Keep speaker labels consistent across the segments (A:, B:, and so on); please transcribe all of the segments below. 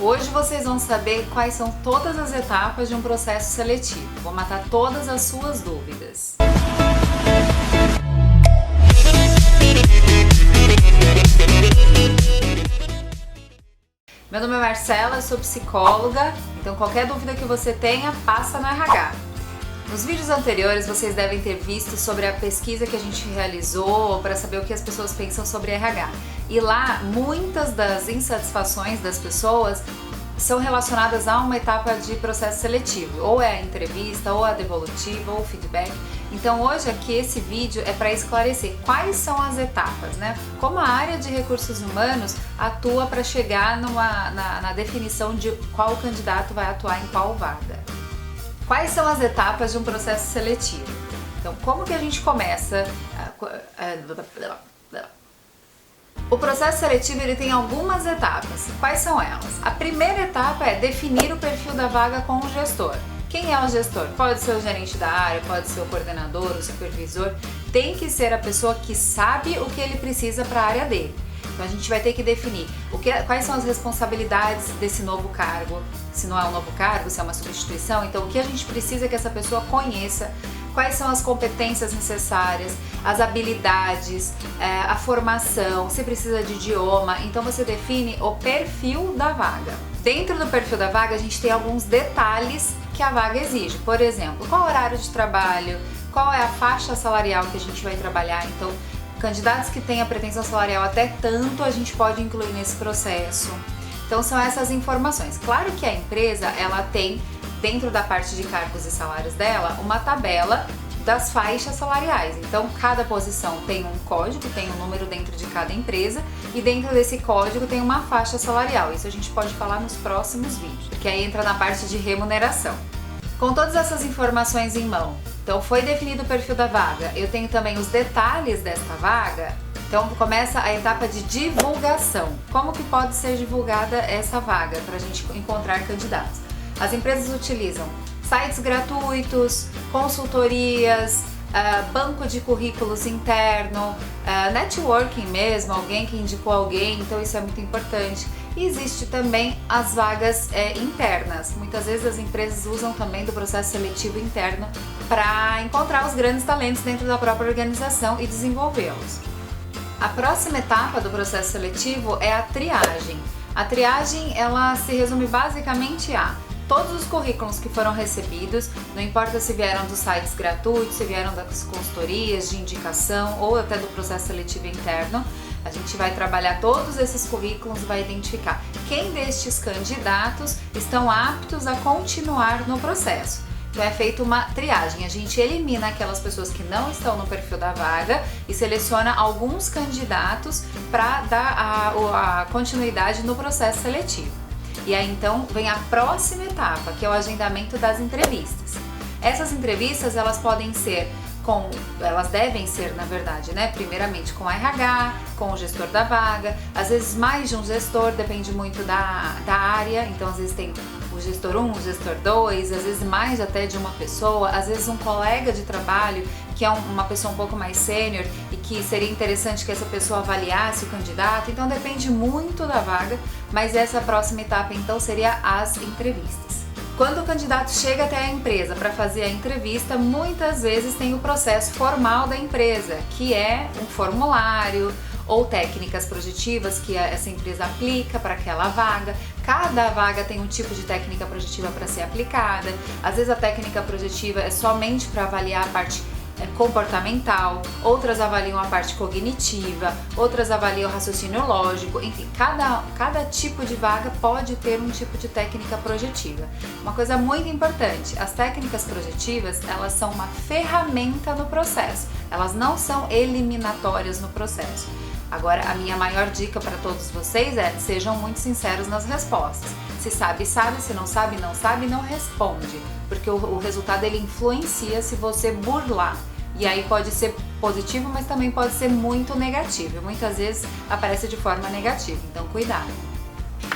A: Hoje vocês vão saber quais são todas as etapas de um processo seletivo. Vou matar todas as suas dúvidas. Meu nome é Marcela, eu sou psicóloga, então qualquer dúvida que você tenha, passa no RH. Nos vídeos anteriores vocês devem ter visto sobre a pesquisa que a gente realizou para saber o que as pessoas pensam sobre RH. E lá, muitas das insatisfações das pessoas são relacionadas a uma etapa de processo seletivo, ou é a entrevista, ou a devolutiva, ou o feedback. Então hoje aqui esse vídeo é para esclarecer quais são as etapas, né? Como a área de recursos humanos atua para chegar na definição de qual candidato vai atuar em qual vaga. Quais são as etapas de um processo seletivo? Então, como que a gente começa? O processo seletivo ele tem algumas etapas. Quais são elas? A primeira etapa é definir o perfil da vaga com o gestor. Quem é o gestor? Pode ser o gerente da área, pode ser o coordenador, o supervisor. Tem que ser a pessoa que sabe o que ele precisa para a área dele. Então a gente vai ter que definir quais são as responsabilidades desse novo cargo. Se não é um novo cargo, se é uma substituição, então o que a gente precisa que essa pessoa conheça, quais são as competências necessárias, as habilidades, a formação, se precisa de idioma. Então você define o perfil da vaga. Dentro do perfil da vaga a gente tem alguns detalhes que a vaga exige. Por exemplo, qual o horário de trabalho, qual é a faixa salarial que a gente vai trabalhar. Então, candidatos que têm a pretensão salarial até tanto a gente pode incluir nesse processo. Então são essas informações. Claro que a empresa ela tem dentro da parte de cargos e salários dela uma tabela das faixas salariais. Então cada posição tem um código, tem um número dentro de cada empresa e dentro desse código tem uma faixa salarial. Isso a gente pode falar nos próximos vídeos, que aí entra na parte de remuneração. Com todas essas informações em mão, então foi definido o perfil da vaga, eu tenho também os detalhes desta vaga, então começa a etapa de divulgação. Como que pode ser divulgada essa vaga para a gente encontrar candidatos? As empresas utilizam sites gratuitos, consultorias, banco de currículos interno, networking mesmo, alguém que indicou alguém, então isso é muito importante. E existe também as vagas internas. Muitas vezes as empresas usam também do processo seletivo interno para encontrar os grandes talentos dentro da própria organização e desenvolvê-los. A próxima etapa do processo seletivo é a triagem. A triagem ela se resume basicamente a todos os currículos que foram recebidos, não importa se vieram dos sites gratuitos, se vieram das consultorias de indicação ou até do processo seletivo interno, a gente vai trabalhar todos esses currículos e vai identificar quem destes candidatos estão aptos a continuar no processo. Então é feita uma triagem, a gente elimina aquelas pessoas que não estão no perfil da vaga e seleciona alguns candidatos para dar a continuidade no processo seletivo. E aí então vem a próxima etapa, que é o agendamento das entrevistas. Essas entrevistas elas devem ser, na verdade, né? Primeiramente com a RH, com o gestor da vaga, às vezes mais de um gestor, depende muito da área, então às vezes tem o gestor 1, o gestor 2, às vezes mais até de uma pessoa, às vezes um colega de trabalho que é uma pessoa um pouco mais sênior e que seria interessante que essa pessoa avaliasse o candidato, então depende muito da vaga, mas essa próxima etapa então seria as entrevistas. Quando o candidato chega até a empresa para fazer a entrevista, muitas vezes tem o processo formal da empresa, que é um formulário ou técnicas projetivas que essa empresa aplica para aquela vaga. Cada vaga tem um tipo de técnica projetiva para ser aplicada. Às vezes a técnica projetiva é somente para avaliar a parte comportamental, outras avaliam a parte cognitiva, outras avaliam o raciocínio lógico, enfim, cada tipo de vaga pode ter um tipo de técnica projetiva. Uma coisa muito importante, as técnicas projetivas, elas são uma ferramenta no processo, elas não são eliminatórias no processo. Agora, a minha maior dica para todos vocês é: sejam muito sinceros nas respostas. Se sabe, sabe, se não sabe, não responde, porque o resultado ele influencia se você burlar. E aí pode ser positivo, mas também pode ser muito negativo. Muitas vezes aparece de forma negativa, então cuidado.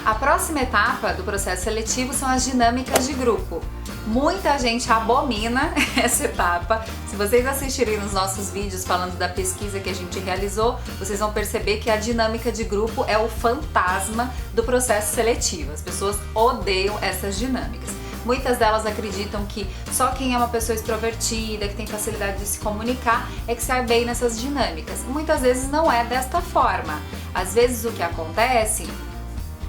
A: A próxima etapa do processo seletivo são as dinâmicas de grupo. Muita gente abomina essa etapa. Se vocês assistirem nos nossos vídeos falando da pesquisa que a gente realizou, vocês vão perceber que a dinâmica de grupo é o fantasma do processo seletivo. As pessoas odeiam essas dinâmicas. Muitas delas acreditam que só quem é uma pessoa extrovertida, que tem facilidade de se comunicar, é que sai bem nessas dinâmicas. Muitas vezes não é desta forma. Às vezes o que acontece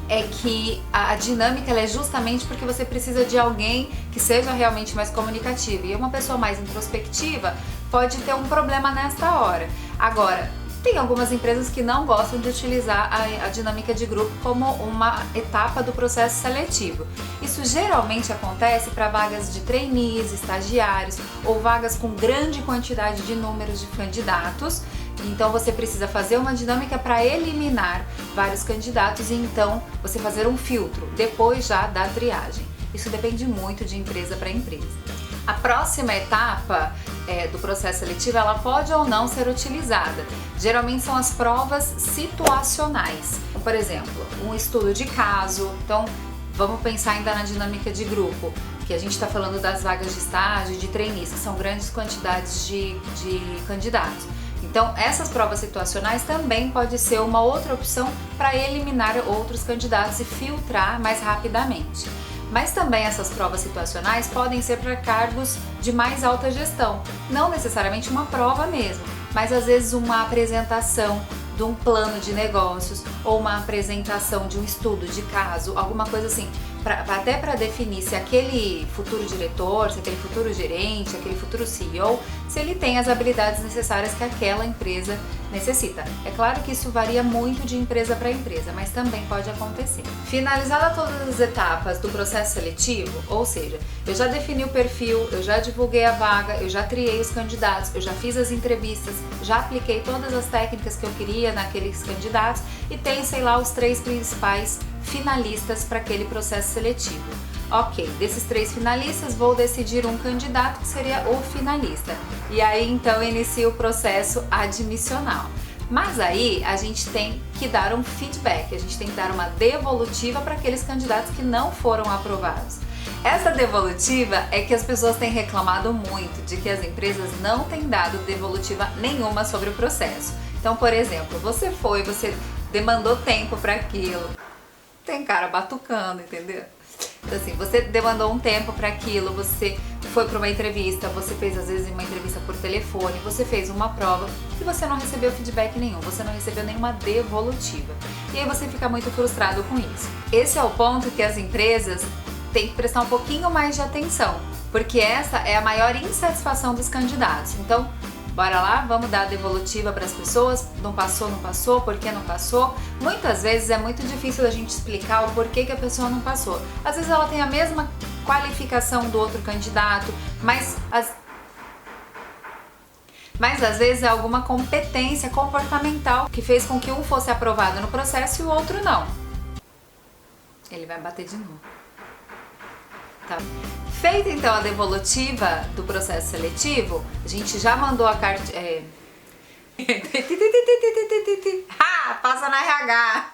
A: é que a dinâmica ela é justamente porque você precisa de alguém que seja realmente mais comunicativo. E uma pessoa mais introspectiva pode ter um problema nesta hora. Agora, tem algumas empresas que não gostam de utilizar a dinâmica de grupo como uma etapa do processo seletivo. Isso geralmente acontece para vagas de trainees, estagiários ou vagas com grande quantidade de números de candidatos. Então você precisa fazer uma dinâmica para eliminar vários candidatos e então você fazer um filtro, depois já da triagem. Isso depende muito de empresa para empresa. A próxima etapa do processo seletivo, ela pode ou não ser utilizada. Geralmente são as provas situacionais. Por exemplo, um estudo de caso. Então, vamos pensar ainda na dinâmica de grupo, que a gente está falando das vagas de estágio, de trainees, que são grandes quantidades de candidatos. Então, essas provas situacionais também pode ser uma outra opção para eliminar outros candidatos e filtrar mais rapidamente. Mas também essas provas situacionais podem ser para cargos de mais alta gestão, não necessariamente uma prova mesmo, mas às vezes uma apresentação de um plano de negócios ou uma apresentação de um estudo de caso, alguma coisa assim, até para definir se aquele futuro diretor, se aquele futuro gerente, aquele futuro CEO, se ele tem as habilidades necessárias que aquela empresa necessita. É claro que isso varia muito de empresa para empresa, mas também pode acontecer. Finalizada todas as etapas do processo seletivo, ou seja, eu já defini o perfil, eu já divulguei a vaga, eu já triei os candidatos, eu já fiz as entrevistas, já apliquei todas as técnicas que eu queria naqueles candidatos e tem, sei lá, os 3 principais finalistas para aquele processo seletivo. Ok, desses 3 finalistas vou decidir um candidato que seria o finalista. E aí então inicia o processo admissional. Mas aí a gente tem que dar um feedback, a gente tem que dar uma devolutiva para aqueles candidatos que não foram aprovados. Essa devolutiva é que as pessoas têm reclamado muito de que as empresas não têm dado devolutiva nenhuma sobre o processo. Então, por exemplo, você demandou tempo para aquilo. Tem cara batucando, entendeu? Então, assim, você demandou um tempo para aquilo, você foi para uma entrevista, você fez às vezes uma entrevista por telefone, você fez uma prova e você não recebeu feedback nenhum, você não recebeu nenhuma devolutiva. E aí você fica muito frustrado com isso. Esse é o ponto que as empresas têm que prestar um pouquinho mais de atenção, porque essa é a maior insatisfação dos candidatos. Então, bora lá, vamos dar a devolutiva para as pessoas, não passou, por que não passou? Muitas vezes é muito difícil a gente explicar o porquê que a pessoa não passou. Às vezes ela tem a mesma qualificação do outro candidato, mas às vezes é alguma competência comportamental que fez com que um fosse aprovado no processo e o outro não. Ele vai bater de novo. Tá. Feita então a devolutiva do processo seletivo, a gente já mandou a carta. Passa na RH!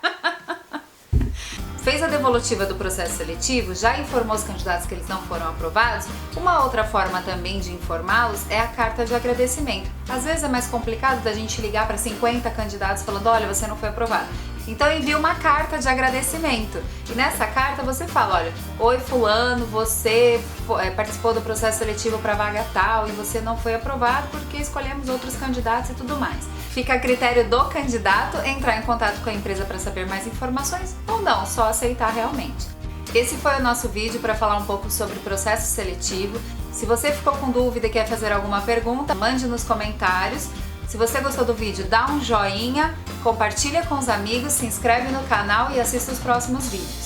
A: Fez a devolutiva do processo seletivo, já informou os candidatos que eles não foram aprovados. Uma outra forma também de informá-los é a carta de agradecimento. Às vezes é mais complicado da gente ligar para 50 candidatos falando: olha, você não foi aprovado. Então envia uma carta de agradecimento e nessa carta você fala: olha, oi fulano, você participou do processo seletivo para vaga tal e você não foi aprovado porque escolhemos outros candidatos e tudo mais. Fica a critério do candidato entrar em contato com a empresa para saber mais informações ou não, só aceitar realmente. Esse foi o nosso vídeo para falar um pouco sobre o processo seletivo. Se você ficou com dúvida e quer fazer alguma pergunta, mande nos comentários. Se você gostou do vídeo, dá um joinha, compartilha com os amigos, se inscreve no canal e assista os próximos vídeos.